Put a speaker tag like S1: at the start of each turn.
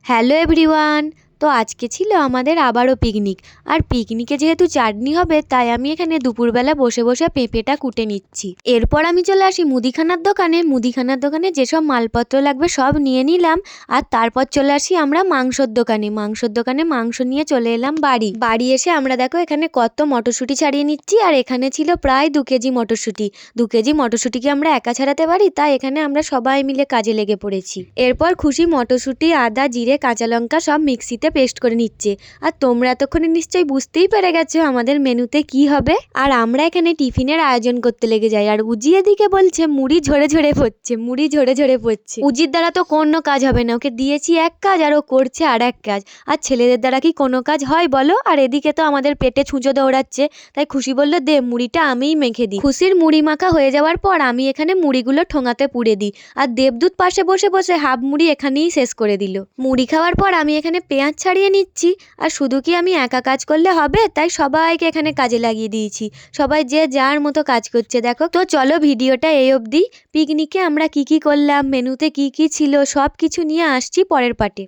S1: Hello everyone. তো আজকে ছিল আমাদের আবারও পিকনিক। আর পিকনিকে যেহেতু চাটনি হবে, তাই আমি এখানে দুপুরবেলা বসে বসে পেঁপেটা কুটে নিচ্ছি। এরপর আমি চলে আসি মুদিখানার দোকানে যেসব মালপত্র লাগবে সব নিয়ে নিলাম। আর তারপর চলে আসি আমরা মাংসর দোকানে মাংস নিয়ে চলে এলাম বাড়ি এসে আমরা দেখো এখানে কত মটরশুঁটি ছাড়িয়ে নিচ্ছি। আর এখানে ছিল প্রায় 2 কেজি মটরশুঁটি। 2 কেজি মটরশুঁটিকে আমরা একা ছাড়াতে পারি, তাই এখানে আমরা সবাই মিলে কাজে লেগে পড়েছি। এরপর খুশি মটরশুঁটি, আদা, জিরে, কাঁচা লঙ্কা সব মিক্সিতে পেস্ট করে নিচ্ছে। আর তোমরা এতক্ষণে নিশ্চয়ই বুঝতেই পেরে গেছো আমাদের মেনুতে কি হবে। আর আমরা এখানে টিফিনের আয়োজন করতে লেগে যাই। আর উজি এদিকে বলছে মুড়ি ঝরে ঝরে পড়ছে। উজির দ্বারা তো কোনো কাজ হবে না, ওকে দিয়েছি এক কাজ আর ও করছে আর এক কাজ। আর ছেলেদের দ্বারা কি কোনো কাজ হয় বলো? আর এদিকে তো আমাদের পেটে ছুঁচো দৌড়াচ্ছে, তাই খুশি বললো দে মুড়িটা আমিই মেখে দিই। খুশির মুড়ি মাখা হয়ে যাওয়ার পর আমি এখানে মুড়িগুলো ঠোঙাতে পুড়ে দিই। আর দেবদূত পাশে বসে বসে হাফ মুড়ি এখানেই শেষ করে দিল। মুড়ি খাওয়ার পর আমি এখানে পেঁয়াজ ছাড়িয়ে নিচ্ছি। আর শুধু কি আমি একা কাজ করলে হবে? তাই সবাইকে এখানে কাজে লাগিয়ে দিয়েছি। সবাই যে যার মতো কাজ করছে দেখো। তো চলো ভিডিওটা এই অবধি। পিকনিকে আমরা কি কি করলাম, মেনুতে কি কি ছিল, সব কিছু নিয়ে আসছি পরের পার্টে।